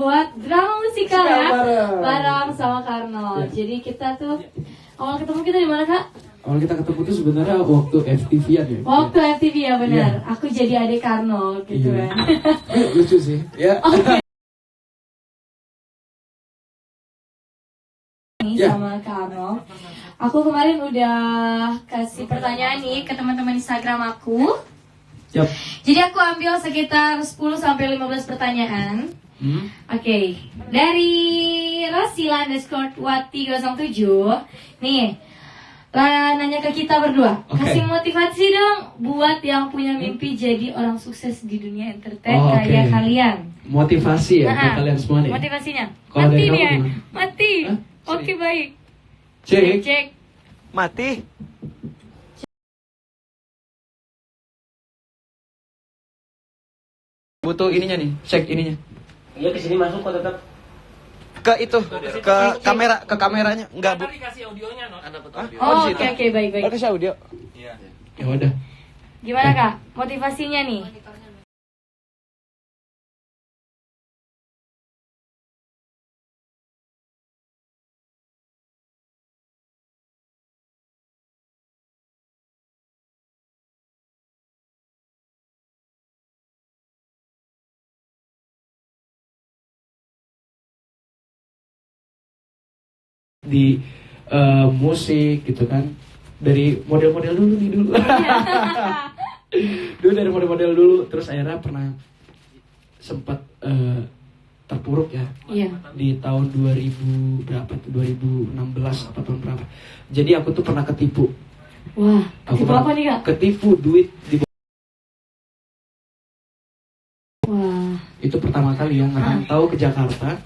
buat drama musikal ya bareng. bareng sama Karno. Ya. Jadi kita tuh awal ketemu kita di mana Kak? Awal kita ketemu tuh sebenarnya waktu FTV-an ya. Waktu FTV ya benar. Iya. Aku jadi adik Karno gitu Iya. kan. Lucu sih. Ya. Nih Ya. sama Karno. Aku kemarin udah kasih pertanyaan nih ke teman-teman Instagram aku. Yap. Jadi aku ambil sekitar 10 sampai 15 pertanyaan. Oke, dari Rosila_Wati07 nih nanya ke kita berdua. Oke. Kasih motivasi dong buat yang punya mimpi jadi orang sukses di dunia entertain Oh, kayak oke. kalian. Motivasi ya Nah, buat kalian semua nih. Motivasinya Kalau mati dari nih kamu ya. gimana? Mati. Hah? Oke baik. Cek. Cek. Mati. Butuh ininya nih, cek ininya. Iya kesini masuk kok tetap. Ke itu, ke kameranya. Enggak, Bu. Dikasih audionya no. Ada Hah? Oh, di situ. oke baik. Oh, kasih audio. Ya udah. Gimana Kak? Motivasinya nih? Di musik gitu kan. Dari model-model dulu nih dulu. Dulu dari model-model dulu, terus akhirnya pernah sempat terpuruk ya. Iya. Di tahun 2000 berapa tuh, 2016 apa tahun berapa. Jadi aku tuh pernah ketipu. Wah, Aku tipe pernah apa nih Kak? Ketipu duit di Wah. itu pertama kali yang ngerantau ke Jakarta.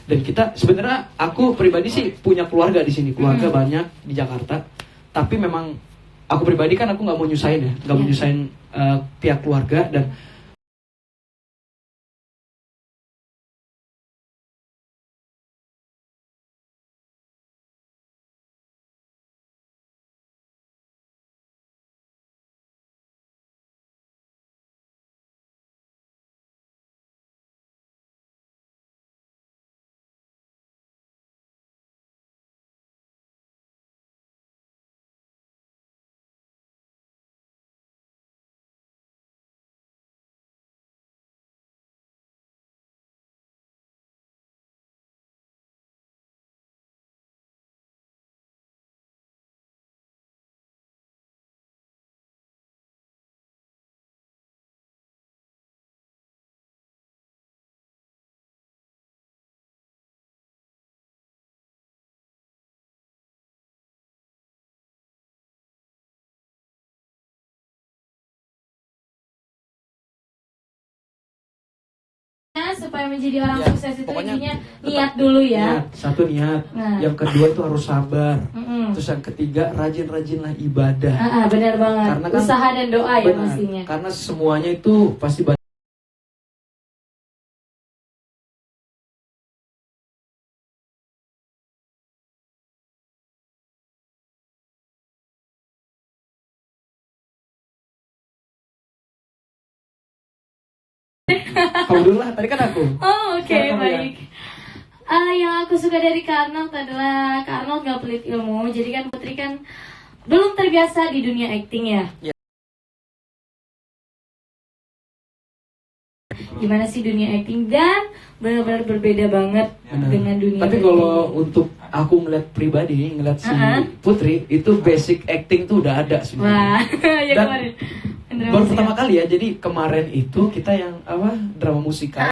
Dan kita sebenarnya aku pribadi sih punya keluarga di sini, keluarga banyak di Jakarta. Tapi memang aku pribadi kan aku nggak mau nyusahin ya, nggak mau nyusahin pihak keluarga. Dan Supaya menjadi orang Ya, sukses itu pokoknya intinya niat dulu ya. niat, satu niat, Nah. yang kedua itu harus sabar, Mm-mm. terus yang ketiga rajin-rajinlah ibadah. Benar banget. Karena kan- Usaha dan doa ya Benar, pastinya. karena semuanya itu pasti kamu dulu lah, tadi kan aku. Oh oke Sekarang kamu ya. baik. Yang aku suka dari Kak Arnold adalah Kak Arnold gak pelit ilmu. Jadi kan Putri kan belum terbiasa di dunia acting ya. Ya. Gimana sih dunia acting dan benar-benar berbeda banget Benar. dengan dunia. Tapi acting. kalau untuk aku ngeliat pribadi, ngeliat si Putri, itu basic acting tuh udah ada sebenarnya. Wah, ya Dan kemarin. Indra baru Musika. pertama kali ya, jadi kemarin itu kita yang apa, drama musikal.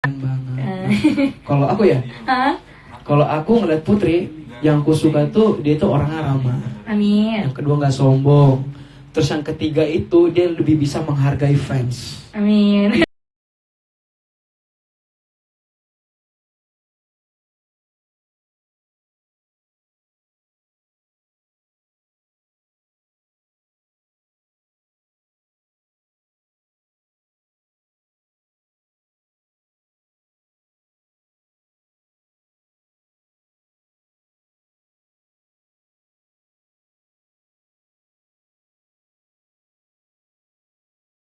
Banget. Kalau aku ya, Hah? kalau aku ngeliat Putri, yang aku suka tuh dia tuh orangnya ramah. Amin. Yang kedua nggak sombong. Terus yang ketiga itu dia lebih bisa menghargai fans. Amin.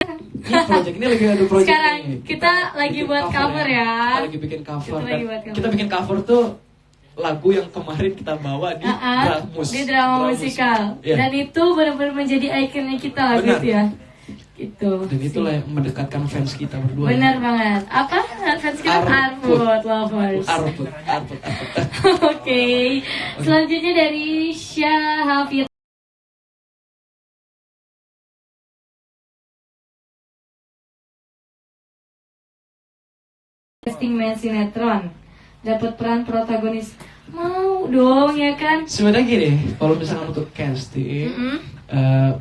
Ini project ini lagi ada project Sekarang nih. kita lagi bikin buat cover ya. Kita lagi bikin cover. Kita lagi buat cover. Kita bikin cover tuh lagu yang kemarin kita bawa di di drama musikal. Iya. Dan itu benar-benar menjadi ikonnya kita lagu Benar. itu ya. Gitu. Dan itulah yang mendekatkan fans kita berdua. Benar banget. Apa? Fans kita Arput. Arput Lovers. Arput. Oke. Selanjutnya dari Syahafir. Casting main sinetron. Dapat peran protagonis. Mau dong ya kan? Sebenarnya gini, kalau misalkan untuk casting,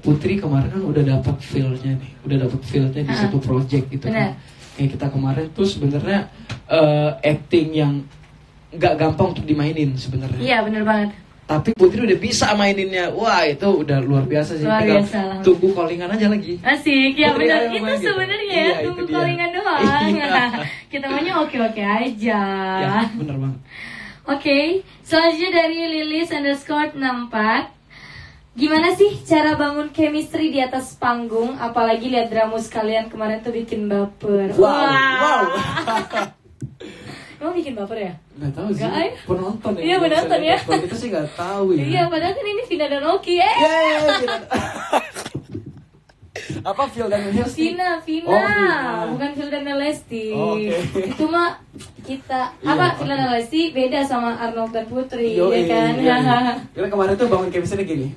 Putri kemarin kan udah dapat feel-nya nih, udah dapat feel-nya di satu project gitu Benar. kan. Kayak kita kemarin tuh sebenarnya acting yang nggak gampang untuk dimainin sebenarnya. Iya benar banget. Tapi Putri udah bisa maininnya, wah itu udah luar biasa sih. Luar Tinggal biasa lah. tunggu callingan aja lagi. Asik, ya Putri benar. ayo Itu main gitu. sebenarnya Iya, ya, itu tunggu dia. callingan doang. Iya. Kita maunya oke-oke aja. Ya, bener banget. Oke, selanjutnya dari Lilis_64. Gimana sih cara bangun chemistry di atas panggung? Apalagi lihat dramus kalian kemarin tuh bikin baper. Wow. Emang bikin baper ya? Nggak tahu sih. Nggak, Penonton ya. Iya, penonton ya. Kalau kita sih nggak tahu ya. Iya, padahal kan ini Vina dan Oki Iya. Apa Phil dan Lesti? Vina, Oh, Vina. bukan Phil dan Lesti. Oh, oke. Itu mah kita Iya, apa oke. Phil dan Lesti beda sama Arnold dan Putri, Yo, ya kan? Karena kemarin tuh bangun chemistry gini.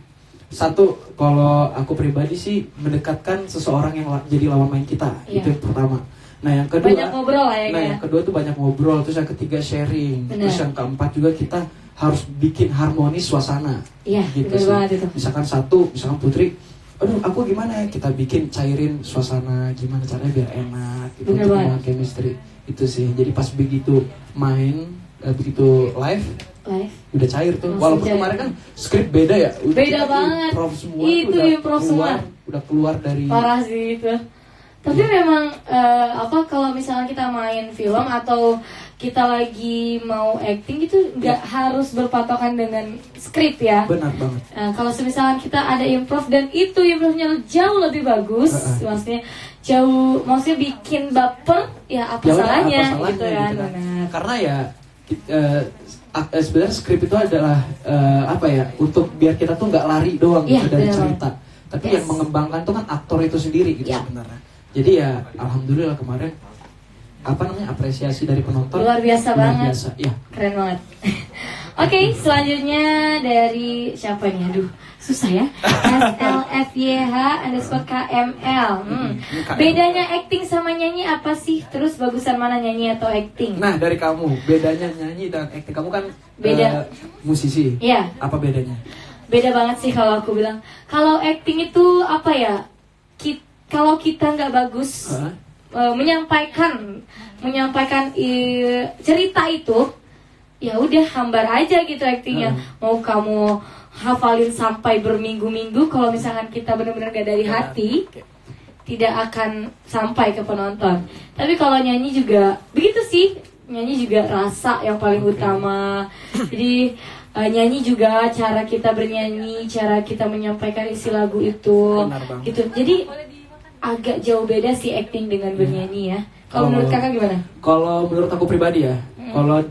Satu, kalau aku pribadi sih mendekatkan seseorang yang jadi lawan main kita. Iya. Itu yang pertama. Nah yang kedua, Banyak ngobrol lah ya, nah kayak. yang kedua tuh banyak ngobrol. Terus yang ketiga sharing. Benar. Terus yang keempat juga kita harus bikin harmonis suasana. Iya, gitu benar sih. banget itu. Misalkan misalkan Putri, aduh aku gimana ya, kita bikin cairin suasana gimana caranya biar enak gitu Bener untuk banget. membangun chemistry itu sih. Jadi pas begitu main begitu live Live. udah cair tuh. Langsung Walaupun cair. kemarin kan skrip beda ya. Beda kita banget. Improv semua Itu tuh improv semua. udah keluar dari. Parah sih itu. Tapi memang apa kalau misalnya kita main film atau kita lagi mau acting itu nggak harus berpatokan dengan skrip ya. Benar banget. Kalau misalnya kita ada improv dan itu improvnya jauh lebih bagus, maksudnya maksudnya bikin baper, ya apa Ya udah, salahnya, apa salahnya gitu kan? gitu kan. Benar. Karena ya sebenarnya skrip itu adalah apa ya, untuk biar kita tuh nggak lari doang Iya, gitu dari benar. cerita. Tapi Yes. yang mengembangkan tuh kan aktor itu sendiri gitu Iya. sebenarnya. Jadi ya alhamdulillah kemarin apresiasi dari penonton Luar biasa banget. biasa. Ya. Keren banget. Oke, selanjutnya dari siapa nih? Aduh, susah ya. SLFYH_KML. Bedanya acting sama nyanyi apa sih? Terus bagusan mana nyanyi atau acting? Nah dari kamu bedanya nyanyi dan acting, kamu kan Beda. musisi. Iya. Apa bedanya? Beda banget sih kalau aku bilang. Kalau acting itu apa ya? Kalau kita nggak bagus Hah? menyampaikan cerita itu, ya udah hambar aja gitu actingnya. Mau kamu hafalin sampai berminggu-minggu, kalau misalkan kita benar-benar gak dari hati, tidak akan sampai ke penonton. Tapi kalau nyanyi juga begitu sih, nyanyi juga rasa yang paling utama. Jadi nyanyi juga cara kita bernyanyi, cara kita menyampaikan isi lagu itu, Benar banget. gitu. Jadi agak jauh beda sih acting dengan bernyanyi ya. Kalau menurut kakak gimana? Kalau menurut aku pribadi ya, kalau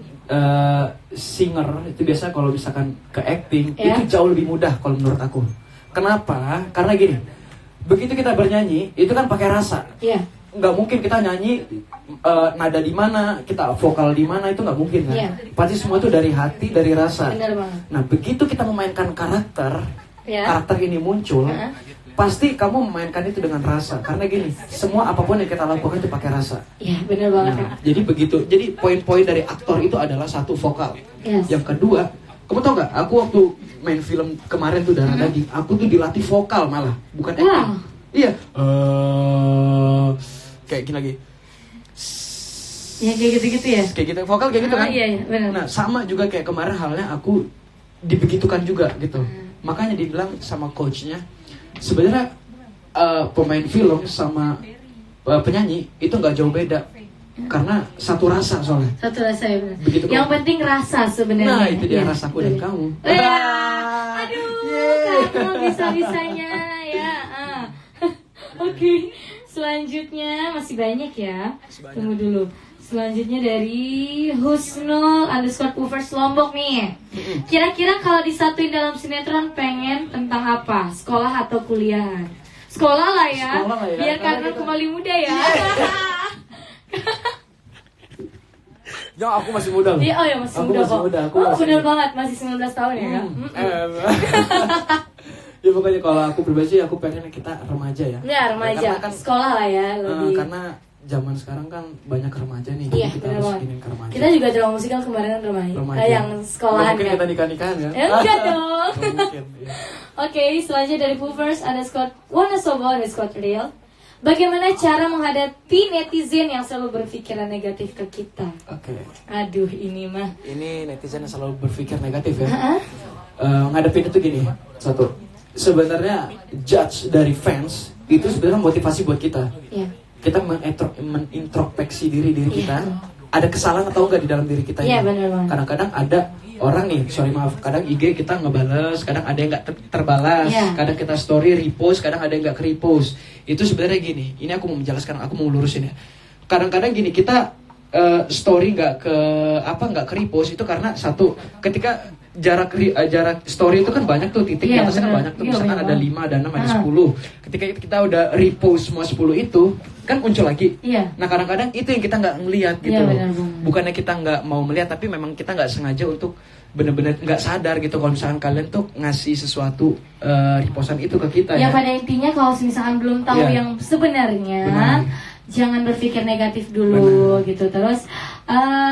singer itu biasa kalau misalkan ke acting Ya. itu jauh lebih mudah kalau menurut aku. Kenapa? Karena gini, begitu kita bernyanyi itu kan pakai rasa. Iya. Nggak mungkin kita nyanyi nada di mana, kita vokal di mana, itu nggak mungkin kan? Iya. Pasti semua itu dari hati, dari rasa. Benar banget. Nah begitu kita memainkan karakter, Ya. karakter ini muncul. Pasti kamu memainkan itu dengan rasa. Karena gini, semua apapun yang kita lakukan itu pakai rasa. Iya, benar banget Nah, Kak. jadi begitu. Jadi poin-poin dari aktor itu adalah satu, vokal. Yes. Yang kedua, kamu tau nggak? Aku waktu main film kemarin tuh Darah Daging, aku tuh dilatih vokal malah, bukan acting. Wow. Iya. Kayak gini lagi. Ya kayak gitu-gitu ya. Kayak gitu, vokal kayak gitu kan? Iya, iya, benar. Nah, sama juga kayak kemarin halnya aku dibegitukan juga gitu. Makanya dibilang sama coachnya, sebenarnya pemain film sama penyanyi itu nggak jauh beda, karena satu rasa soalnya. Satu rasa ya benar. Begitu Yang kok. penting rasa sebenarnya. Nah itu dia Iya, rasaku dan betul. kamu. Aduh, kamu bisa-bisanya ya. Oke, selanjutnya masih banyak ya. Tunggu dulu. Selanjutnya dari Husnul _ Uvers Lombok nih. Kira-kira kalau disatuin dalam sinetron pengen tentang apa? Sekolah atau kuliah? Sekolah lah ya. Sekolah lah ya. Biar karena kembali muda ya. Jangan, aku masih muda loh. Iya, oh ya masih Aku muda masih kok. muda, aku Oh, masih bener muda. banget, masih 19 tahun ya Kak. Ya pokoknya kalau aku pribadi sih aku pengen kita remaja ya. Ya remaja, Karena kan, sekolah lah ya lebih. karena zaman sekarang kan banyak remaja nih. Iya, jadi kita benar harus banget. ingin ke remaja. Kita juga drama musikal kemarin kan Remaja. yang sekolahan Mungkin kan. kita nikah-nikahan ya. Enggak dong. Oh, mungkin, iya. Oke, selanjutnya dari Uvers _ Real. Bagaimana cara menghadapi netizen yang selalu berpikiran negatif ke kita? Oke. Aduh, ini mah. Ini netizen yang selalu berpikir negatif ya. Hah? Ngadepin itu gini, satu. Sebenarnya judge dari fans itu sebenarnya motivasi buat kita. Iya. Kita menintrospeksi diri Iya. kita. Ada kesalahan atau enggak di dalam diri kita Iya, ini. benar banget. Kadang-kadang ada orang nih, sorry maaf, kadang IG kita ngebales, kadang ada yang nggak terbalas, Iya. kadang kita story repost, kadang ada yang nggak repost. Itu sebenarnya gini, ini aku mau menjelaskan, aku mau lurusin ya. Kadang-kadang gini, kita story nggak ke repost itu karena satu, ketika jarak story itu kan banyak tuh, titik di Iya, atasnya kan benar. banyak tuh, Iya, misalkan banyak ada banget. 5, ada 6, ada Ah. 10. Ketika kita udah repost semua 10 itu, kan muncul lagi. Iya. Nah kadang-kadang itu yang kita nggak ngelihat gitu Iya, loh. benar banget. Bukannya kita nggak mau melihat, tapi memang kita nggak sengaja untuk benar-benar nggak sadar gitu kalau misalkan kalian tuh ngasih sesuatu repostan itu ke kita Ya ya. pada intinya kalau misalkan belum tahu Iya. yang sebenarnya, Benar. jangan berpikir negatif dulu gitu. Terus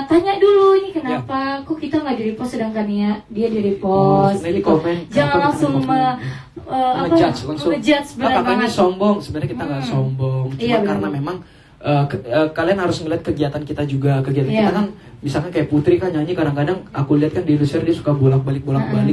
tanya dulu ini kenapa kok kita nggak di repost sedangkan dia di repost. Nah, ini gitu. komen, Jangan kenapa langsung kita komen? ngejudge langsung. ngejudge benar kakaknya banget. sombong, sebenarnya kita nggak sombong, cuma Iya, benar. karena memang kalian harus ngeliat kegiatan kita juga. Kegiatan Iya. kita kan misalkan kayak Putri kan nyanyi, kadang-kadang aku lihat kan di Indonesia dia suka bolak-balik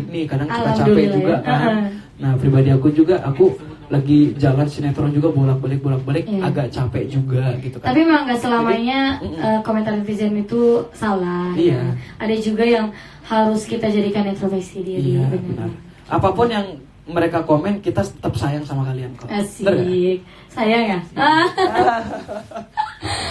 nih, kadang suka capek Alhamdulillah juga ya. kan. Nah pribadi aku juga, aku lagi jalan sinetron juga bolak-balik Iya. agak capek juga gitu kan. Tapi memang nggak selamanya Jadi, komentar netizen itu salah. Iya. Ya. Ada juga yang harus kita jadikan introspeksi diri. Iya, benar. benar. Apapun yang mereka komen, kita tetap sayang sama kalian kok. Bener nggak? Asik. Sayang ya?